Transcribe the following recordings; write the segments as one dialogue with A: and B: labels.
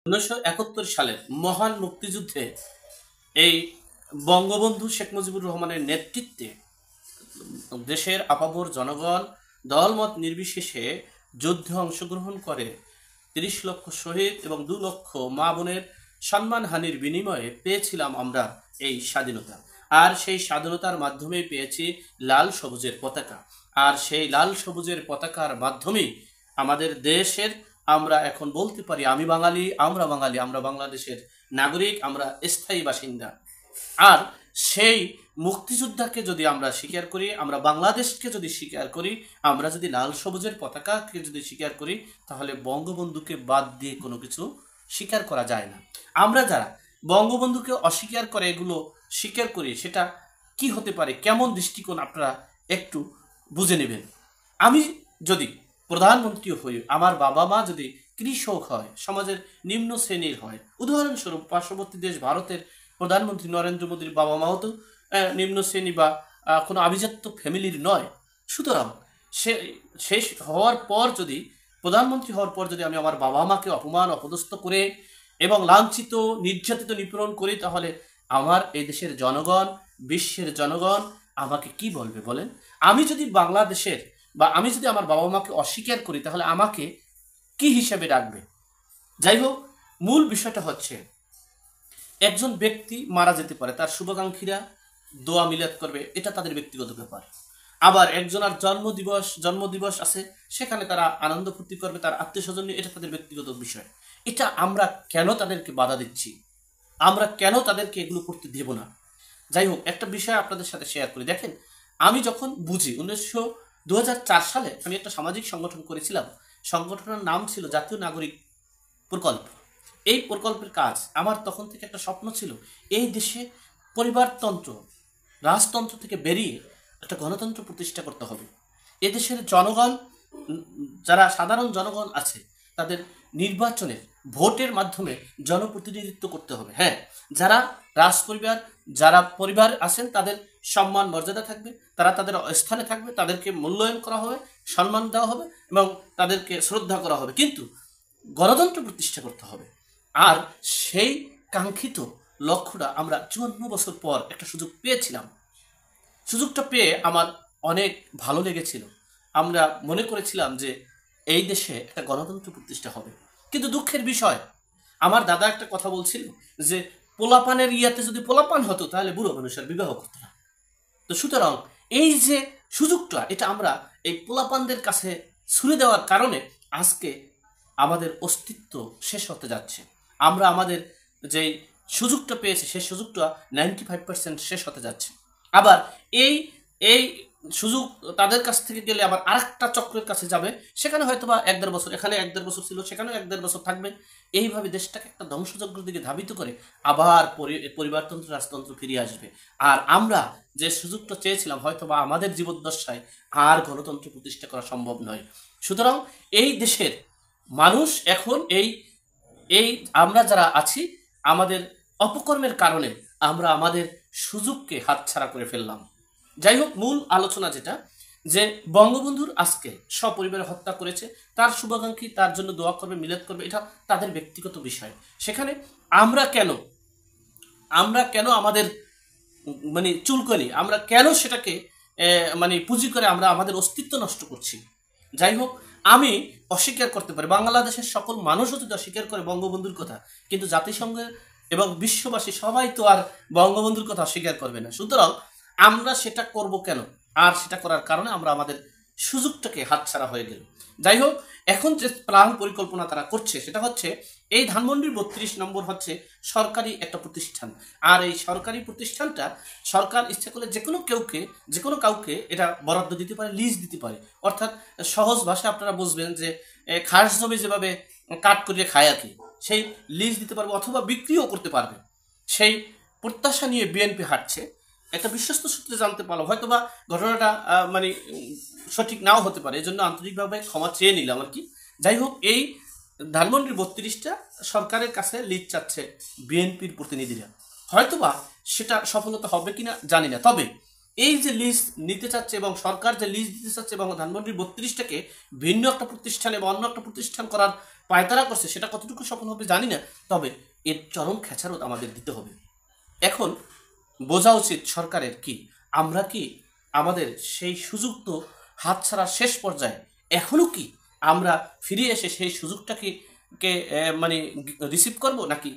A: 1971 সালের মহান মুক্তিযুদ্ধে এই বঙ্গবন্ধু শেখ মুজিবুর রহমানের নেতৃত্বে দেশের আপামর জনগণ দলমত নির্বিশেষে যুদ্ধে অংশগ্রহণ করে ৩০ লক্ষ শহীদ এবং ২ লক্ষ মা বোনের সম্মানহানির বিনিময়ে পেয়েছিলাম আমরা এই স্বাধীনতা। আর সেই স্বাধীনতার মাধ্যমে পেয়েছি লাল সবুজের পতাকা। আর সেই লাল সবুজের পতাকার মাধ্যমেই আমাদের দেশের আমরা এখন বলতে পারি আমি বাঙালি, আমরা বাঙালি, আমরা বাংলাদেশের নাগরিক, আমরা স্থায়ী বাসিন্দা। আর সেই মুক্তিযোদ্ধাকে যদি আমরা স্বীকার করি, আমরা বাংলাদেশকে যদি স্বীকার করি, আমরা যদি লাল সবুজের পতাকাকে যদি স্বীকার করি, তাহলে বঙ্গবন্ধুকে বাদ দিয়ে কোনো কিছু স্বীকার করা যায় না। আমরা যারা বঙ্গবন্ধুকে অস্বীকার করে এগুলো স্বীকার করি, সেটা কি হতে পারে, কেমন দৃষ্টিকোণ আপনারা একটু বুঝে নেবেন। আমি যদি প্রধানমন্ত্রী হই, আমার বাবা মা যদি কৃষক হয়, সমাজের নিম্ন শ্রেণীর হয়, উদাহরণস্বরূপ পার্শ্ববর্তী দেশ ভারতের প্রধানমন্ত্রী নরেন্দ্র মোদীর বাবা মাও তো নিম্ন শ্রেণী বা কোনো আভিজাত্য ফ্যামিলির নয়। সুতরাং সে শেষ হওয়ার পর যদি প্রধানমন্ত্রী হওয়ার পর যদি আমি আমার বাবা মাকে অপমান অপদস্থ করে এবং লাঞ্ছিত নির্যাতিত নিপীড়ন করি, তাহলে আমার এই দেশের জনগণ, বিশ্বের জনগণ আমাকে কি বলবে বলেন? আমি যদি বাংলাদেশের বা আমি যদি আমার বাবা মাকে অস্বীকার করি, তাহলে আমাকে কি হিসেবে ডাকবে? যাই হোক, মূল বিষয়টা হচ্ছে একজন ব্যক্তি মারা যেতে পারে, তার শুভাকাঙ্ক্ষীরা দোয়া মিলাদ করবে, এটা তাদের ব্যক্তিগত ব্যাপার। আবার একজনের জন্মদিবস আছে, সেখানে তারা আনন্দ ফুর্তি করবে, তার আত্মীয় স্বজন নিয়ে, এটা তাদের ব্যক্তিগত বিষয়। এটা আমরা কেন তাদেরকে বাধা দিচ্ছি? আমরা কেন তাদেরকে এগুলো করতে দেব না? যাই হোক, একটা বিষয় আপনাদের সাথে শেয়ার করি। দেখেন, আমি যখন বুঝি 2004 সালে আমি একটা সামাজিক সংগঠন করেছিলাম। সংগঠনের নাম ছিল জাতীয় নাগরিক প্রকল্প। এই প্রকল্পের কাজ আমার তখন থেকে একটা স্বপ্ন ছিল, এই দেশে পরিবারতন্ত্র, রাজতন্ত্র থেকে বেরিয়ে একটা গণতন্ত্র প্রতিষ্ঠা করতে হবে। এদেশের জনগণ, যারা সাধারণ জনগণ আছে, তাদের নির্বাচনের ভোটের মাধ্যমে জনপ্রতিনিধিত্ব করতে হবে। হ্যাঁ, যারা রাজপরিবার, যারা পরিবার আছেন, তাদের সম্মান মর্যাদা থাকবে, তারা তাদের স্থানে থাকবে, তাদেরকে মূল্যায়ন করা হবে, সম্মান দেওয়া হবে এবং তাদেরকে শ্রদ্ধা করা হবে, কিন্তু গণতন্ত্র প্রতিষ্ঠা করতে হবে। আর সেই কাঙ্ক্ষিত লক্ষ্যটা আমরা 54 বছর পর একটা সুযোগ পেয়েছিলাম। সুযোগটা পেয়ে আমার অনেক ভালো লেগেছিল। আমরা মনে করেছিলাম যে এই দেশে একটা গণতন্ত্র প্রতিষ্ঠা হবে। কিন্তু দুঃখের বিষয়, আমার দাদা একটা কথা বলছিল যে পোলাপানের ইয়াতে যদি পোলাপান হতো, তাহলে বুড়ো মানুষের বিবাহ করতো না। তো সুতরাং এই যে সুযোগটা, এটা আমরা এই পোলাপানদের কাছে ছুড়ে দেওয়ার কারণে আজকে আমাদের অস্তিত্ব শেষ হতে যাচ্ছে। আমরা আমাদের যে সুযোগটা পেয়েছি, সেই সুযোগটা 95% শেষ হতে যাচ্ছে। আবার এই এই সুযোগ তাদের কাছ থেকে গেলে আবার আরেকটা চক্রের কাছে যাবে, সেখানে হয়তো বা 1-1.5 বছর, এখানে 1-1.5 বছর ছিল, সেখানেও 1-1.5 বছর থাকবে। এইভাবে দেশটাকে একটা ধ্বংসযজ্ঞের দিকে ধাবিত করে আবার পরিবারতন্ত্র, রাজতন্ত্র ফিরিয়ে আসবে। আর আমরা যে সুযোগটা চেয়েছিলাম, হয়তো বা আমাদের জীবদ্দশায় আর গণতন্ত্র প্রতিষ্ঠা করা সম্ভব নয়। সুতরাং এই দেশের মানুষ এখন এই এই আমরা যারা আছি, আমাদের অপকর্মের কারণে আমরা আমাদের সুযোগকে হাতছাড়া করে ফেললাম। যাই হোক, মূল আলোচনা যেটা, যে বঙ্গবন্ধুর আজকে সপরিবারে হত্যা করেছে, তার শুভাকাঙ্ক্ষী তার জন্য দোয়া করবে, মিলাদ করবে, এটা তাদের ব্যক্তিগত বিষয়। সেখানে আমরা কেন আমাদের মানে চুলকানি, আমরা কেন সেটাকে মানে পুঁজি করে আমরা আমাদের অস্তিত্ব নষ্ট করছি? যাই হোক, আমি অস্বীকার করতে পারি, বাংলাদেশের সকল মানুষও যদি অস্বীকার করে বঙ্গবন্ধুর কথা, কিন্তু জাতিসংঘের এবং বিশ্ববাসী সবাই তো আর বঙ্গবন্ধুর কথা অস্বীকার করবে না। সুতরাং আমরা সেটা করব কেন? আর সেটা করার কারণে আমরা আমাদের সুযোগটাকে হাতছাড়া হয়ে গেল। যাই হোক, এখন যে প্ল্যান পরিকল্পনা তারা করছে, সেটা হচ্ছে এই ধানমন্ডির 32 নম্বর হচ্ছে সরকারি একটা প্রতিষ্ঠান। আর এই সরকারি প্রতিষ্ঠানটা সরকার ইচ্ছা করলে যে কোনো কাউকে এটা বরাদ্দ দিতে পারে, লিজ দিতে পারে। অর্থাৎ সহজ ভাষায় আপনারা বুঝবেন যে খাস জমি যেভাবে কাট করিয়ে খায় আর কি, সেই লিজ দিতে পারবে অথবা বিক্রিও করতে পারবে। সেই প্রত্যাশা নিয়ে বিএনপি হাঁটছে। একটা বিশ্বস্ত সূত্রে জানতে পারলাম, হয়তো বা ঘটনাটা মানে সঠিক নাও হতে পারে, এই জন্য আন্তরিকভাবে ক্ষমা চেয়ে নিলাম আর কি। যাই হোক, এই ধানমন্ডির 32টা সরকারের কাছে লিজ চাচ্ছে বিএনপির প্রতিনিধিরা। হয়তোবা সেটা সফলতা হবে কিনা জানি না, তবে এই যে লিজ নিতে চাচ্ছে এবং সরকার যে লিজ দিতে চাচ্ছে এবং ধানমন্ডির 32টাকে ভিন্ন একটা প্রতিষ্ঠানে বা অন্য একটা প্রতিষ্ঠান করার পায়তারা করছে সেটা কতটুকু সফল হবে জানি না, তবে এর চরম খেসারত আমাদের দিতে হবে। এখন বোঝা উচিত সরকারের কি আমরা কি আমাদের সেই সুযোগ তো হাতছাড়া শেষ পর্যায়ে, এখনো কি আমরা ফিরে এসে সেই সুযোগটাকে মানে রিসিভ করব, নাকি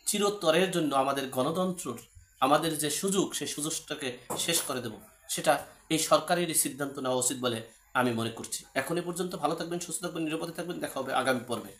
A: চিরতরের জন্য আমাদের গণতন্ত্রর আমাদের যে সুযোগ সেই সুযোগটাকে শেষ করে দেব, সেটা এই সরকারেরই সিদ্ধান্ত নেওয়া উচিত বলে আমি মনে করছি। এখন এ পর্যন্ত ভালো থাকবেন, সুস্থ থাকবেন, নিরাপদে থাকবেন। দেখা হবে আগামী পর্বে।